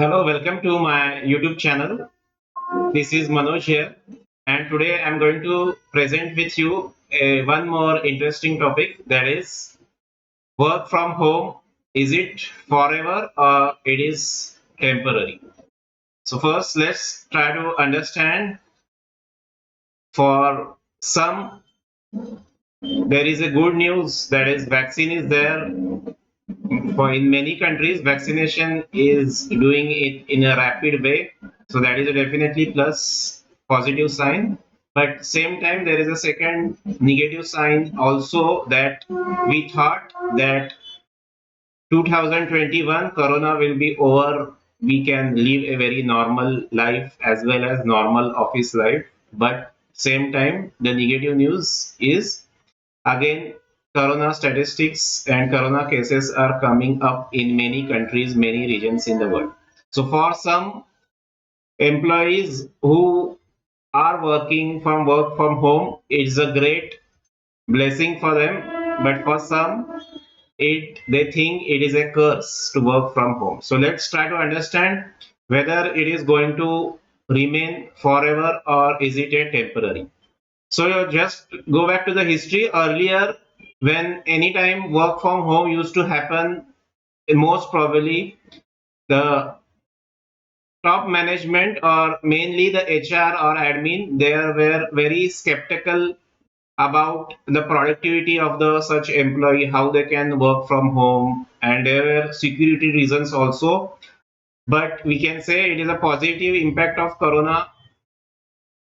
Hello, welcome to my YouTube channel. This is Manoj here, and today I'm going to present with you one more interesting topic, that is work from home. Is it forever or it is temporary? So first, let's try to understand. For some, there is a good news, that is vaccine is there. For in many countries, vaccination is doing it in a rapid way, so that is a definitely plus positive sign. But same time, there is a second negative sign also, that we thought that 2021 Corona will be over. We can live a very normal life as well as normal office life. But same time, the negative news is again, corona statistics and corona cases are coming up in many countries, many regions in the world. So, for some employees who are working from work from home, it's a great blessing for them. But for some, it they think it is a curse to work from home. So let's try to understand whether it is going to remain forever or is it a temporary. So you just go back to the history earlier, when anytime work from home used to happen, most probably the top management or mainly the HR or admin, they were very skeptical about the productivity of the such employee, how they can work from home, and there were security reasons also. But we can say it is a positive impact of Corona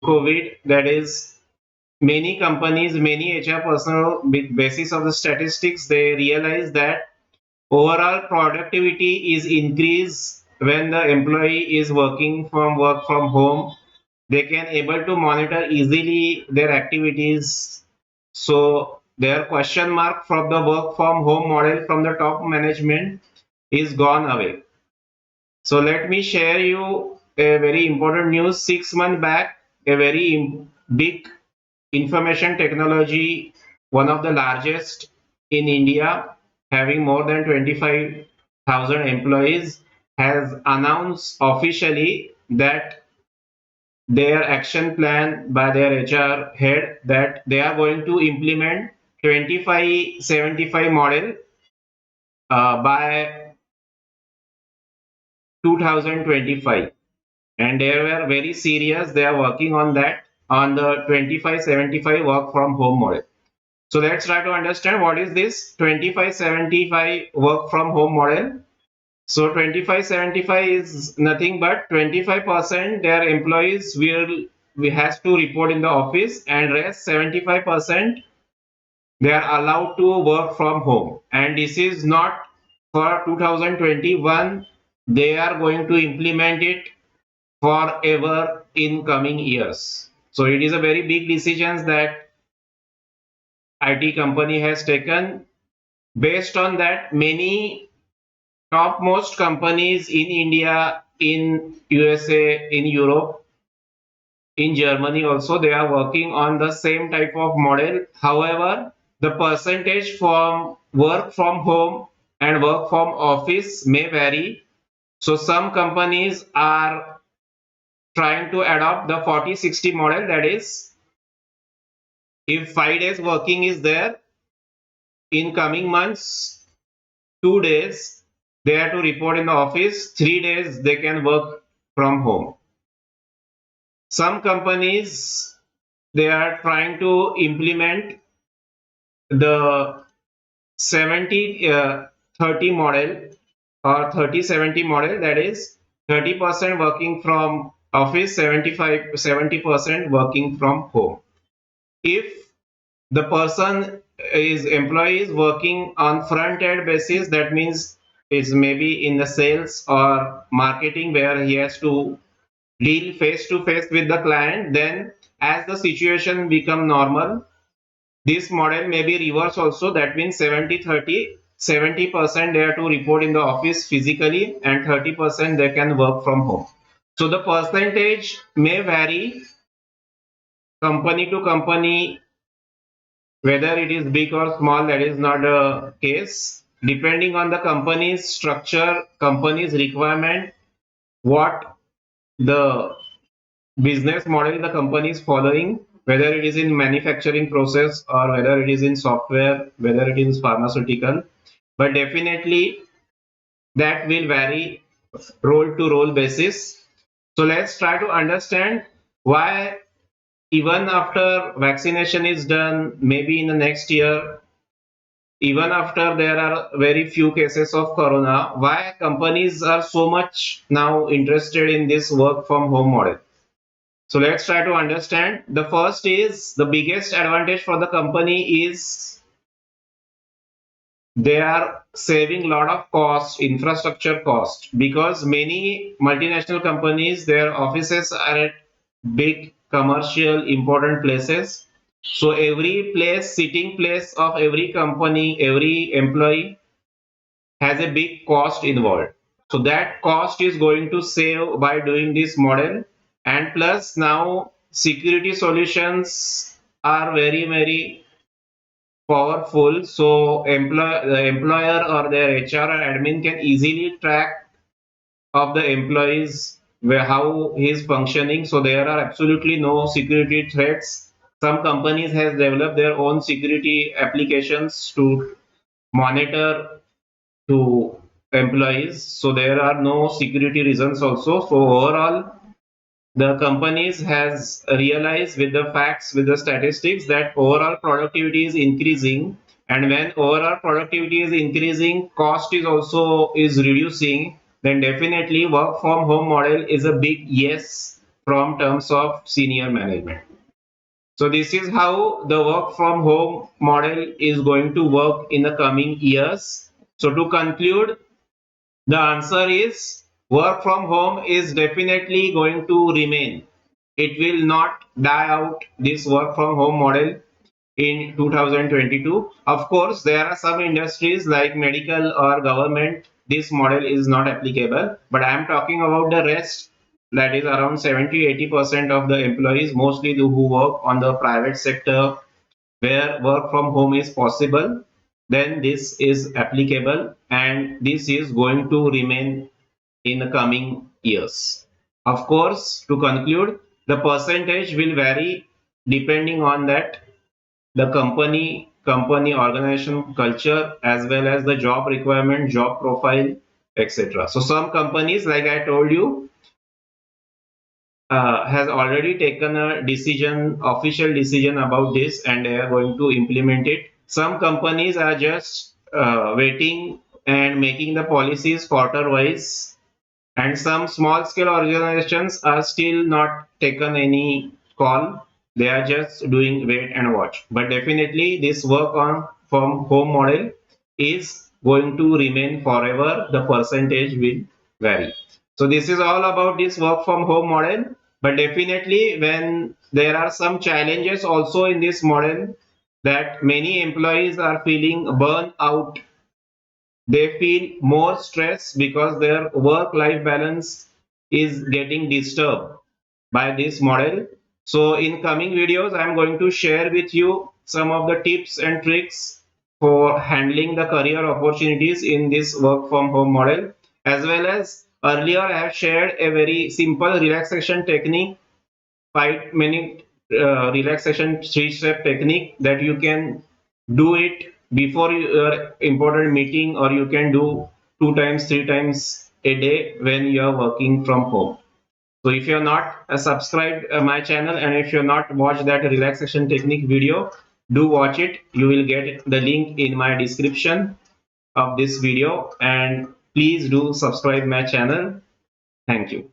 COVID, that is many companies, many HR personnel, with basis of the statistics, they realize that overall productivity is increased when the employee is working from work from home. They can able to monitor easily their activities. So their question mark from the work from home model from the top management is gone away. So let me share you a very important news. 6 months back, a very big information technology, one of the largest in India, having more than 25,000 employees, has announced officially that their action plan by their HR head, that they are going to implement 25-75 model by 2025. And they were very serious. They are working on that, on the 25-75 work from home model. So let's try to understand what is this 25-75 work from home model. So 25-75 is nothing but 25% their employees will we has to report in the office, and rest 75% they are allowed to work from home. And this is not for 2021. They are going to implement it forever in coming years. So it is a very big decision that IT company has taken. Based on that, many topmost companies in India, in USA, in Europe, in Germany also, they are working on the same type of model. However, the percentage from work from home and work from office may vary. So some companies are trying to adopt the 40-60 model, that is, if 5 days working is there, in coming months, 2 days they have to report in the office, 3 days they can work from home. Some companies, they are trying to implement the 70-30 model or 30-70 model, that is 30% working from office, 70% working from home. If the person is employee is working on front end basis, that means it's maybe in the sales or marketing where he has to deal face to face with the client, then as the situation become normal, this model may be reversed also. That means 70-30, 70% they are to report in the office physically and 30% they can work from home. So the percentage may vary company to company, whether it is big or small, that is not a case. Depending on the company's structure, company's requirement, what the business model the company is following, whether it is in manufacturing process or whether it is in software, whether it is pharmaceutical. But definitely that will vary role to role basis. So let's try to understand why even after vaccination is done, maybe in the next year, even after there are very few cases of corona, why companies are so much now interested in this work from home model. So let's try to understand. The first is the biggest advantage for the company is they are saving a lot of cost, infrastructure cost, because many multinational companies, their offices are at big commercial important places. So every place, sitting place of every company, every employee has a big cost involved. So that cost is going to save by doing this model. And plus now security solutions are very, very powerful. So the employer or their HR or admin can easily track of the employees where how he is functioning. So there are absolutely no security threats. Some companies has developed their own security applications to monitor to employees. So there are no security reasons also. So overall, the companies has realized with the facts, with the statistics, that overall productivity is increasing. And when overall productivity is increasing, cost is also is reducing, then definitely work from home model is a big yes from terms of senior management. So this is how the work from home model is going to work in the coming years. So to conclude, the answer is work from home is definitely going to remain. It will not die out, this work from home model, in 2022. Of course, there are some industries like medical or government, this model is not applicable. But I am talking about the rest, that is around 70-80% of the employees, mostly who work on the private sector where work from home is possible, then this is applicable and this is going to remain in the coming years. Of course, to conclude, the percentage will vary depending on that the company organization culture as well as the job requirement, job profile, etc. So some companies, like I told you, has already taken a decision, official decision about this, and they are going to implement it. Some companies are just waiting and making the policies quarter wise, and some small scale organizations are still not taken any call. They are just doing wait and watch. But definitely, this work on from home model is going to remain forever. The percentage will vary. So this is all about this work from home model. But definitely, when there are some challenges also in this model, that many employees are feeling burn out, they feel more stress because their work life balance is getting disturbed by this model. So in coming videos, I am going to share with you some of the tips and tricks for handling the career opportunities in this work from home model, as well as earlier I have shared a very simple relaxation technique, 5 minute relaxation 3-step technique that you can do it before your important meeting, or you can do 2 times 3 times a day when you are working from home. So if you're not subscribed my channel, and if you're not watched that relaxation technique video, do watch it. You will get the link in my description of this video, and please do subscribe my channel. Thank you.